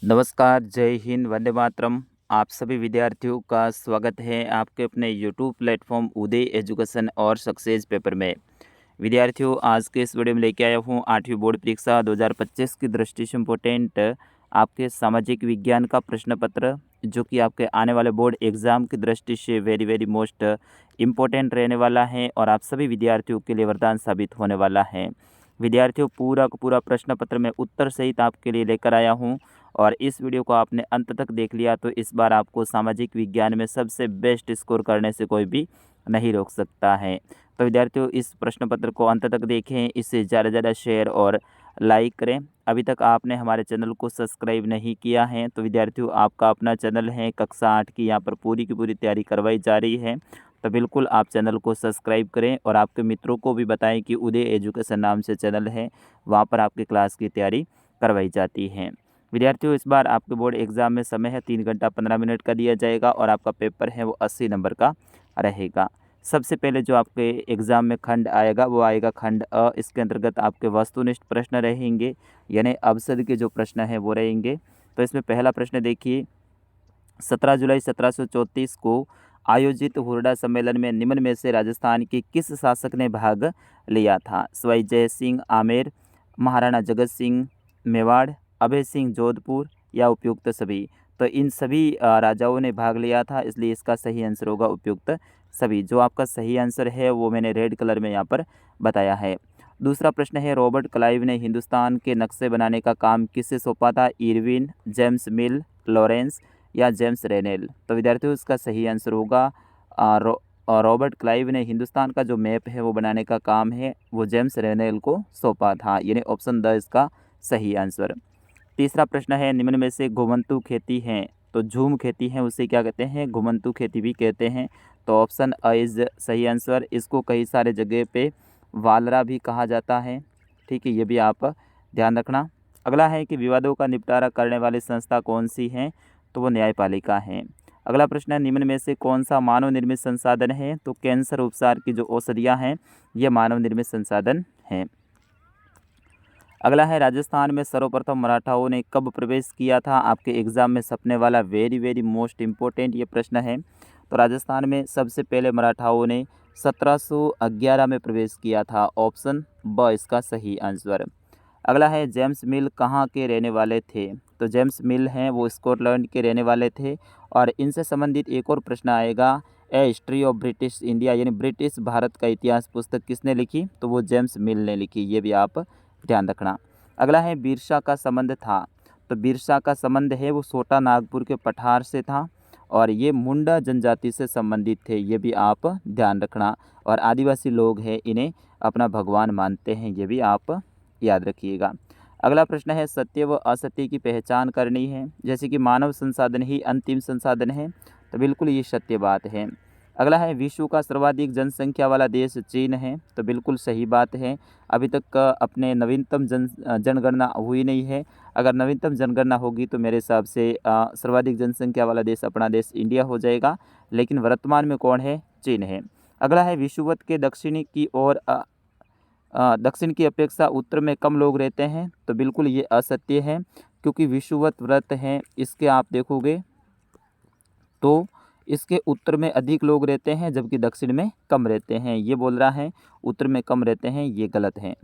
नमस्कार, जय हिंद, वंदे मातरम। आप सभी विद्यार्थियों का स्वागत है आपके अपने यूट्यूब प्लेटफॉर्म उदय एजुकेशन और सक्सेस पेपर में। विद्यार्थियों, आज के इस वीडियो में लेके आया हूँ 8वीं बोर्ड परीक्षा 2025 की दृष्टि से इम्पोर्टेंट आपके सामाजिक विज्ञान का प्रश्न पत्र, जो कि आपके आने वाले बोर्ड एग्ज़ाम की दृष्टि से वेरी वेरी मोस्ट इम्पोर्टेंट रहने वाला है और आप सभी विद्यार्थियों के लिए वरदान साबित होने वाला है। विद्यार्थियों, पूरा का पूरा प्रश्न पत्र मैं उत्तर सहित आपके लिए लेकर आया हूँ और इस वीडियो को आपने अंत तक देख लिया तो इस बार आपको सामाजिक विज्ञान में सबसे बेस्ट स्कोर करने से कोई भी नहीं रोक सकता है। तो विद्यार्थियों, इस प्रश्न पत्र को अंत तक देखें, इसे ज़्यादा से ज़्यादा शेयर और लाइक करें। अभी तक आपने हमारे चैनल को सब्सक्राइब नहीं किया है तो विद्यार्थियों, आपका अपना चैनल है कक्षा 8 की, यहाँ पर पूरी की पूरी तैयारी करवाई जा रही है। तो बिल्कुल आप चैनल को सब्सक्राइब करें और आपके मित्रों को भी बताएं कि उदय एजुकेशन नाम से चैनल है, वहाँ पर आपकी क्लास की तैयारी करवाई जाती है। विद्यार्थियों, इस बार आपके बोर्ड एग्ज़ाम में समय है 3 घंटा 15 मिनट का दिया जाएगा और आपका पेपर है वो 80 नंबर का रहेगा। सबसे पहले जो आपके एग्ज़ाम में खंड आएगा वो आएगा खंड अ। इसके अंतर्गत आपके वस्तुनिष्ठ प्रश्न रहेंगे, यानी अवसर के जो प्रश्न हैं वो रहेंगे। तो इसमें पहला प्रश्न देखिए, 17 जुलाई 1734 को आयोजित हुरडा सम्मेलन में निम्न में से राजस्थान के किस शासक ने भाग लिया था? सवाई जय सिंह आमेर, महाराणा जगत सिंह मेवाड़, अभय सिंह जोधपुर या उपयुक्त सभी। तो इन सभी राजाओं ने भाग लिया था, इसलिए इसका सही आंसर होगा उपयुक्त सभी। जो आपका सही आंसर है वो मैंने रेड कलर में यहाँ पर बताया है। दूसरा प्रश्न है, रॉबर्ट क्लाइव ने हिंदुस्तान के नक्शे बनाने का काम किससे सौंपा था? इरविन, जेम्स मिल, लॉरेंस या जेम्स रेनेल। तो विद्यार्थियों, इसका सही आंसर होगा रॉबर्ट क्लाइव ने हिंदुस्तान का जो मैप है वो बनाने का काम है वो जेम्स रेनेल को सौंपा था, यानी ऑप्शन द इसका सही आंसर। तीसरा प्रश्न है, निम्न में से घुमंतू खेती है, तो झूम खेती है उसे क्या कहते हैं? घुमंतू खेती भी कहते हैं। तो ऑप्शन अ इज सही आंसर। इसको कई सारे जगह पे वालरा भी कहा जाता है, ठीक है, ये भी आप ध्यान रखना। अगला है कि विवादों का निपटारा करने वाली संस्था कौन सी है? तो वो न्यायपालिका है। अगला प्रश्न है, निम्न में से कौन सा मानव निर्मित संसाधन है? तो कैंसर उपचार की जो औषधियाँ हैं ये मानव निर्मित संसाधन हैं। अगला है, राजस्थान में सर्वप्रथम मराठाओं ने कब प्रवेश किया था? आपके एग्जाम में सपने वाला वेरी वेरी मोस्ट इम्पोर्टेंट ये प्रश्न है। तो राजस्थान में सबसे पहले मराठाओं ने 1711 में प्रवेश किया था, ऑप्शन ब इसका सही आंसर। अगला है, जेम्स मिल कहाँ के रहने वाले थे? तो जेम्स मिल हैं वो स्कॉटलैंड के रहने वाले थे। और इनसे संबंधित एक और प्रश्न आएगा, ए हिस्ट्री ऑफ ब्रिटिश इंडिया, यानी ब्रिटिश भारत का इतिहास पुस्तक किसने लिखी? तो वो जेम्स मिल ने लिखी, ये भी आप ध्यान रखना। अगला है, बिरसा का संबंध था, तो बिरसा का संबंध है वो छोटा नागपुर के पठार से था और ये मुंडा जनजाति से संबंधित थे, ये भी आप ध्यान रखना। और आदिवासी लोग हैं, इन्हें अपना भगवान मानते हैं, ये भी आप याद रखिएगा। अगला प्रश्न है, सत्य व असत्य की पहचान करनी है, जैसे कि मानव संसाधन ही अंतिम संसाधन है, तो बिल्कुल ये सत्य बात है। अगला है, विश्व का सर्वाधिक जनसंख्या वाला देश चीन है, तो बिल्कुल सही बात है। अभी तक अपने नवीनतम जनगणना हुई नहीं है। अगर नवीनतम जनगणना होगी तो मेरे हिसाब से सर्वाधिक जनसंख्या वाला देश अपना देश इंडिया हो जाएगा, लेकिन वर्तमान में कौन है? चीन है। अगला है, विषुवत के दक्षिणी की ओर दक्षिण की अपेक्षा उत्तर में कम लोग रहते हैं, तो बिल्कुल ये असत्य है, क्योंकि विषुवत व्रत हैं इसके आप देखोगे तो इसके उत्तर में अधिक लोग रहते हैं जबकि दक्षिण में कम रहते हैं। ये बोल रहा है उत्तर में कम रहते हैं, ये गलत है।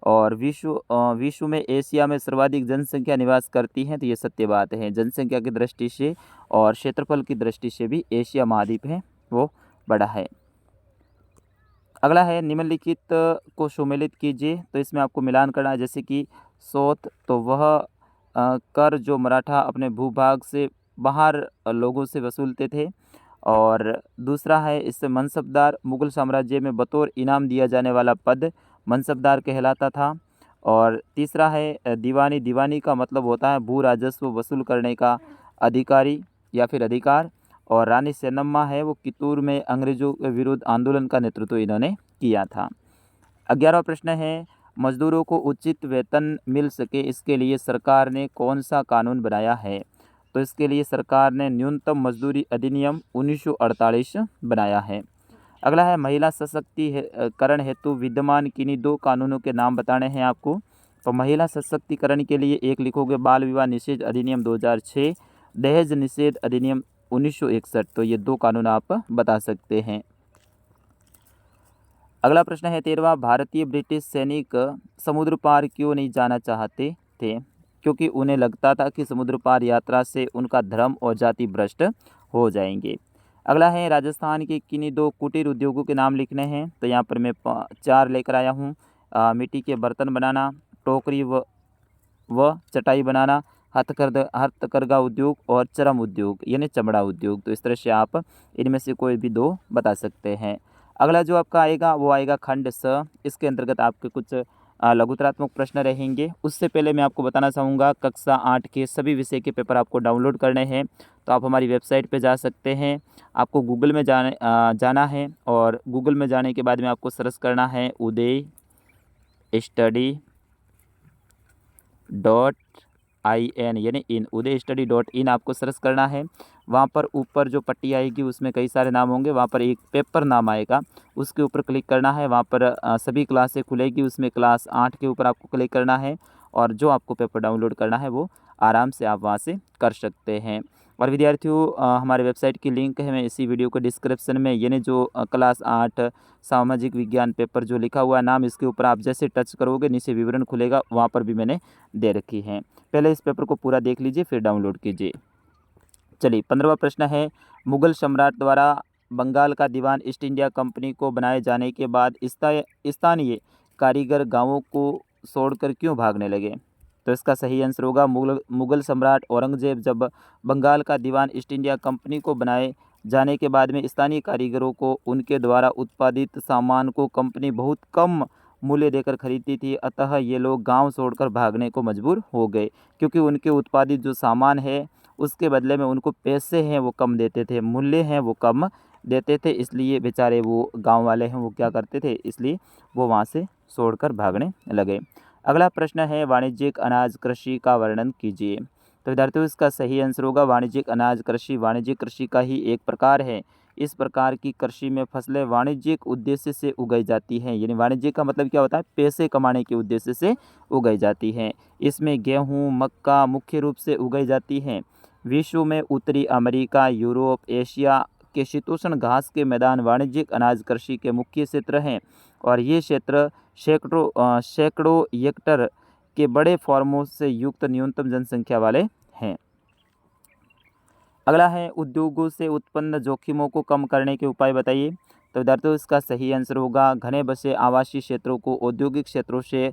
और विश्व में एशिया में सर्वाधिक जनसंख्या निवास करती है, तो ये सत्य बात है। जनसंख्या की दृष्टि से और क्षेत्रफल की दृष्टि से भी एशिया महाद्वीप है वो बड़ा है। अगला है, निम्नलिखित को सुमेलित कीजिए, तो इसमें आपको मिलान करना है, जैसे कि सोत, तो वह कर जो मराठा अपने भूभाग से बाहर लोगों से वसूलते थे। और दूसरा है, इससे मनसबदार, मुगल साम्राज्य में बतौर इनाम दिया जाने वाला पद मनसबदार कहलाता था। और तीसरा है, दीवानी, दीवानी का मतलब होता है भू राजस्व वसूल करने का अधिकारी या फिर अधिकार। और रानी चेन्नम्मा है वो कित्तूर में अंग्रेजों के विरुद्ध आंदोलन का नेतृत्व इन्होंने किया था। 11वां प्रश्न है, मजदूरों को उचित वेतन मिल सके इसके लिए सरकार ने कौन सा कानून बनाया है? तो इसके लिए सरकार ने न्यूनतम मजदूरी अधिनियम 1948 बनाया है। अगला है, महिला सशक्तिकरण हेतु विद्यमान किन्हीं दो कानूनों के नाम बताने हैं आपको। तो महिला सशक्तिकरण के लिए एक लिखोगे बाल विवाह निषेध अधिनियम 2006, दहेज निषेध अधिनियम 1961। तो ये 2 कानून आप बता सकते हैं। अगला प्रश्न है 13वां, भारतीय ब्रिटिश सैनिक समुद्र पार क्यों नहीं जाना चाहते थे? क्योंकि उन्हें लगता था कि समुद्र पार यात्रा से उनका धर्म और जाति भ्रष्ट हो जाएंगे। अगला है राजस्थान के किन्हीं 2 कुटीर उद्योगों के नाम लिखने हैं। तो यहाँ पर मैं 4 लेकर आया हूँ। मिट्टी के बर्तन बनाना, टोकरी व चटाई बनाना, हथकरघा उद्योग और चर्म उद्योग यानी चमड़ा उद्योग। तो इस तरह से आप इनमें से कोई भी 2 बता सकते हैं। अगला जो आपका आएगा वो आएगा खंड स। इसके अंतर्गत आपके कुछ लघुतरात्मक प्रश्न रहेंगे। उससे पहले मैं आपको बताना चाहूँगा कक्षा 8 के सभी विषय के पेपर आपको डाउनलोड करने हैं। तो आप हमारी वेबसाइट पे जा सकते हैं। आपको गूगल में जाना है और गूगल में जाने के बाद में आपको सर्च करना है उदय स्टडी .in यानी इन उदय स्टडी .in आपको सर्च करना है। वहाँ पर ऊपर जो पट्टी आएगी उसमें कई सारे नाम होंगे। वहाँ पर एक पेपर नाम आएगा, उसके ऊपर क्लिक करना है। वहाँ पर सभी क्लासें खुलेगी, उसमें क्लास 8 के ऊपर आपको क्लिक करना है और जो आपको पेपर डाउनलोड करना है वो आराम से आप वहाँ से कर सकते हैं। और विद्यार्थियों हमारे वेबसाइट की लिंक है मैं इसी वीडियो के डिस्क्रिप्शन में, यानी जो क्लास 8 सामाजिक विज्ञान पेपर जो लिखा हुआ है नाम, इसके ऊपर आप जैसे टच करोगे नीचे विवरण खुलेगा, वहाँ पर भी मैंने दे रखी है। पहले इस पेपर को पूरा देख लीजिए फिर डाउनलोड कीजिए। चलिए 15वां प्रश्न है, मुगल सम्राट द्वारा बंगाल का दीवान ईस्ट इंडिया कंपनी को बनाए जाने के बाद स्थानीय कारीगर गांवों को छोड़कर क्यों भागने लगे? तो इसका सही आंसर होगा मुगल सम्राट औरंगजेब जब बंगाल का दीवान ईस्ट इंडिया कंपनी को बनाए जाने के बाद में स्थानीय कारीगरों को उनके द्वारा उत्पादित सामान को कंपनी बहुत कम मूल्य देकर खरीदती थी, अतः ये लोग गांव छोड़कर भागने को मजबूर हो गए, क्योंकि उनके उत्पादित जो सामान है उसके बदले में उनको पैसे हैं वो कम देते थे, मूल्य हैं वो कम देते थे, इसलिए बेचारे वो गांव वाले हैं वो क्या करते थे, इसलिए वो वहाँ से छोड़कर भागने लगे। अगला प्रश्न है, वाणिज्यिक अनाज कृषि का वर्णन कीजिए। तो विद्यार्थियों इसका सही आंसर होगा वाणिज्यिक अनाज कृषि वाणिज्यिक कृषि का ही एक प्रकार है। इस प्रकार की कृषि में फसलें वाणिज्यिक उद्देश्य से उगाई जाती हैं, यानी वाणिज्यिक का मतलब क्या होता है, पैसे कमाने के उद्देश्य से उगाई जाती हैं। इसमें गेहूँ मक्का मुख्य रूप से उगाई जाती हैं। विश्व में उत्तरी अमेरिका, यूरोप, एशिया के शीतोष्ण घास के मैदान वाणिज्यिक अनाज कृषि के मुख्य क्षेत्र हैं और ये क्षेत्र सैकड़ों हेक्टेयर के बड़े फार्मों से युक्त न्यूनतम जनसंख्या वाले हैं। अगला है, उद्योगों से उत्पन्न जोखिमों को कम करने के उपाय बताइए। तो विद्यार्थियों इसका सही आंसर होगा घने बसे आवासीय क्षेत्रों को औद्योगिक क्षेत्रों से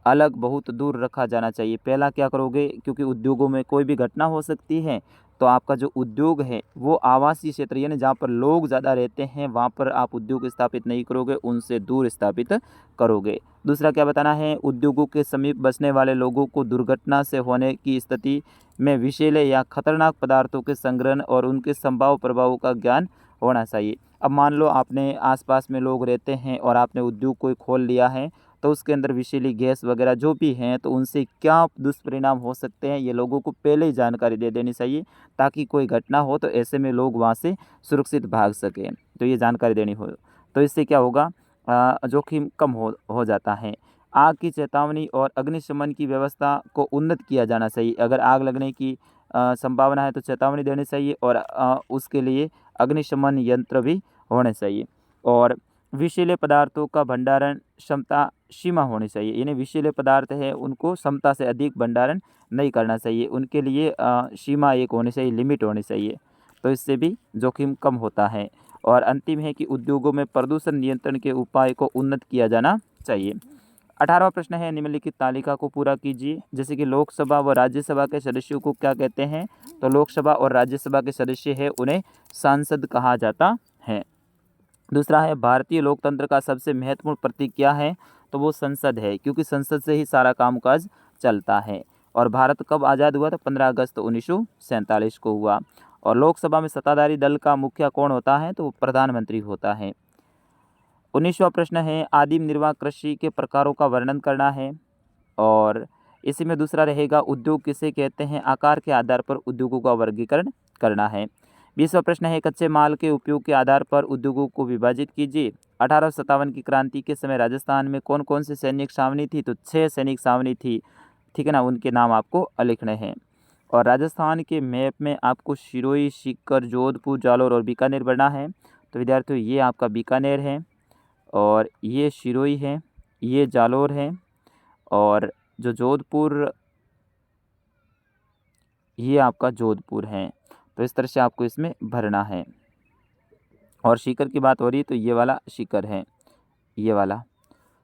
अलग बहुत दूर रखा जाना चाहिए। पहला क्या करोगे, क्योंकि उद्योगों में कोई भी घटना हो सकती है, तो आपका जो उद्योग है वो आवासीय क्षेत्र यानी जहाँ पर लोग ज़्यादा रहते हैं वहाँ पर आप उद्योग स्थापित नहीं करोगे, उनसे दूर स्थापित करोगे। दूसरा क्या बताना है, उद्योगों के समीप बसने वाले लोगों को दुर्घटना से होने की स्थिति में विषैले या खतरनाक पदार्थों के संग्रहण और उनके संभाव्य प्रभावों का ज्ञान होना चाहिए। अब मान लो आपने आसपास में लोग रहते हैं और आपने उद्योग कोई खोल लिया है, तो उसके अंदर विषैली गैस वगैरह जो भी हैं तो उनसे क्या दुष्परिणाम हो सकते हैं ये लोगों को पहले ही जानकारी दे देनी चाहिए, ताकि कोई घटना हो तो ऐसे में लोग वहाँ से सुरक्षित भाग सकें। तो ये जानकारी देनी हो, तो इससे क्या होगा, जोखिम कम हो जाता है। आग की चेतावनी और अग्निशमन की व्यवस्था को उन्नत किया जाना चाहिए। अगर आग लगने की संभावना है तो चेतावनी देनी चाहिए और उसके लिए अग्निशमन यंत्र भी होने चाहिए। और विषैले पदार्थों का भंडारण क्षमता सीमा होनी चाहिए, यानी विषैले पदार्थ है उनको क्षमता से अधिक भंडारण नहीं करना चाहिए, उनके लिए सीमा एक होनी चाहिए, लिमिट होनी चाहिए, तो इससे भी जोखिम कम होता है। और अंतिम है कि उद्योगों में प्रदूषण नियंत्रण के उपाय को उन्नत किया जाना चाहिए। 18वां प्रश्न है, निम्नलिखित तालिका को पूरा कीजिए। जैसे कि लोकसभा व राज्यसभा के सदस्यों को क्या कहते हैं, तो लोकसभा और राज्यसभा के सदस्य है उन्हें सांसद कहा जाता है। दूसरा है, भारतीय लोकतंत्र का सबसे महत्वपूर्ण प्रतीक क्या है, तो वो संसद है, क्योंकि संसद से ही सारा कामकाज चलता है। और भारत कब आज़ाद हुआ, तो 15 अगस्त 1947 को हुआ। और लोकसभा में सत्ताधारी दल का मुखिया कौन होता है, तो वो प्रधानमंत्री होता है। 19वां प्रश्न है, आदिम निर्वाह कृषि के प्रकारों का वर्णन करना है। और इसी में दूसरा रहेगा, उद्योग किसे कहते हैं, आकार के आधार पर उद्योगों का वर्गीकरण करना है। 20वां प्रश्न है, कच्चे माल के उपयोग के आधार पर उद्योगों को विभाजित कीजिए। 1857 की क्रांति के समय राजस्थान में कौन कौन सी सैनिक छावनी थी? तो 6 सैनिक छावनी थी, ठीक है ना, उनके नाम आपको लिखने हैं। और राजस्थान के मैप में आपको सिरोही, सीकर, जोधपुर, जालौर और बीकानेर बढ़ना है। तो विद्यार्थियों ये आपका बीकानेर है और ये सिरोही है, ये जालौर है और जो जोधपुर ये आपका जोधपुर है। तो इस तरह से आपको इसमें भरना है। और सीकर की बात हो रही है तो ये वाला सीकर है, ये वाला।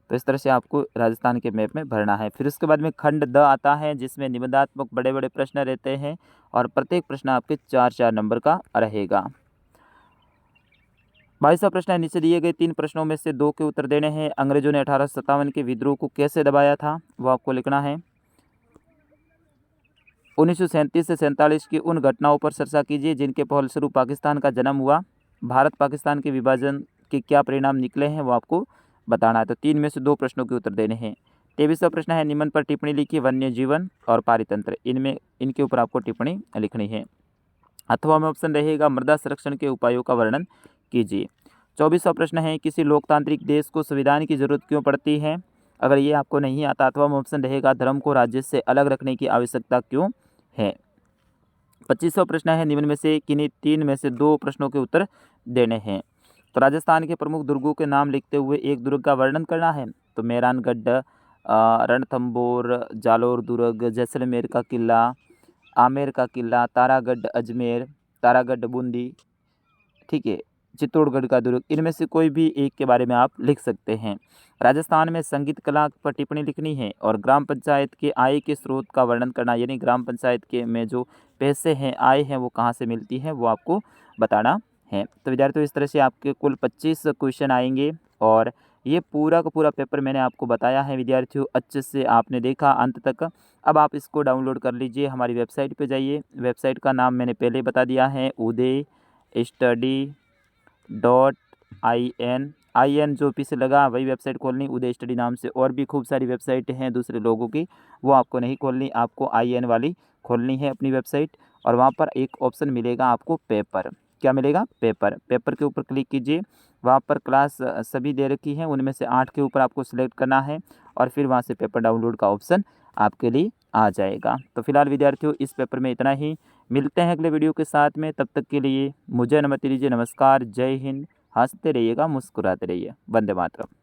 तो इस तरह से आपको राजस्थान के मैप में भरना है। फिर उसके बाद में खंड द आता है जिसमें निबंधात्मक बड़े बड़े प्रश्न रहते हैं और प्रत्येक प्रश्न आपके 4-4 नंबर का रहेगा। 22वां प्रश्न है, नीचे दिए गए 3 प्रश्नों में से 2 के उत्तर देने हैं। अंग्रेजों ने 1857 के विद्रोह को कैसे दबाया था? वो आपको लिखना है। 1937 से 47 की उन घटनाओं पर चर्चा कीजिए जिनके फलस्वरूप पाकिस्तान का जन्म हुआ। भारत पाकिस्तान के विभाजन के क्या परिणाम निकले हैं वो आपको बताना है। तो 3 में से 2 प्रश्नों के उत्तर देने हैं। 23वां प्रश्न है, निम्न पर टिप्पणी लिखी, वन्य जीवन और पारितंत्र, इनके ऊपर आपको टिप्पणी लिखनी है। अथवा में ऑप्शन रहेगा, मृदा संरक्षण के उपायों का वर्णन कीजिए। 24वां प्रश्न है, किसी लोकतांत्रिक देश को संविधान की जरूरत क्यों पड़ती है? अगर ये आपको नहीं आता अथवा में ऑप्शन रहेगा, धर्म को राज्य से अलग रखने की आवश्यकता क्यों है। 25वां प्रश्न है, निम्न में से किन्हीं 3 में से 2 प्रश्नों के उत्तर देने हैं। तो राजस्थान के प्रमुख दुर्गों के नाम लिखते हुए एक दुर्ग का वर्णन करना है। तो मेहरानगढ़, रणथंभौर, जालौर दुर्ग, जैसलमेर का किला, आमेर का किला, तारागढ़ अजमेर, तारागढ़ बूंदी, ठीक है, चित्तौड़गढ़ का दुर्ग, इनमें से कोई भी एक के बारे में आप लिख सकते हैं। राजस्थान में संगीत कला पर टिप्पणी लिखनी है और ग्राम पंचायत के आय के स्रोत का वर्णन करना, यानी ग्राम पंचायत के में जो पैसे हैं, आय हैं, वो कहाँ से मिलती है वो आपको बताना है। तो विद्यार्थियों इस तरह से आपके कुल 25 क्वेश्चन आएंगे और ये पूरा का पूरा पेपर मैंने आपको बताया है विद्यार्थियों, अच्छे से आपने देखा अंत तक। अब आप इसको डाउनलोड कर लीजिए, हमारी वेबसाइट पे जाइए। वेबसाइट का नाम मैंने पहले बता दिया है, उदय स्टडी .in जो पीछे लगा वही वेबसाइट खोलनी, उदय स्टडी नाम से। और भी खूब सारी वेबसाइट हैं दूसरे लोगों की, वो आपको नहीं खोलनी, आपको IN वाली खोलनी है अपनी वेबसाइट। और वहाँ पर एक ऑप्शन मिलेगा आपको पेपर, क्या मिलेगा? पेपर। पेपर के ऊपर क्लिक कीजिए, वहाँ पर क्लास सभी दे रखी हैं, उनमें से 8 के ऊपर आपको सिलेक्ट करना है और फिर वहाँ से पेपर डाउनलोड का ऑप्शन आपके लिए आ जाएगा। तो फिलहाल विद्यार्थियों इस पेपर में इतना ही, मिलते हैं अगले वीडियो के साथ में, तब तक के लिए मुझे अनुमति दीजिए। नमस्कार, जय हिंद, हंसते रहिएगा, मुस्कुराते रहिए, वंदे मातरम।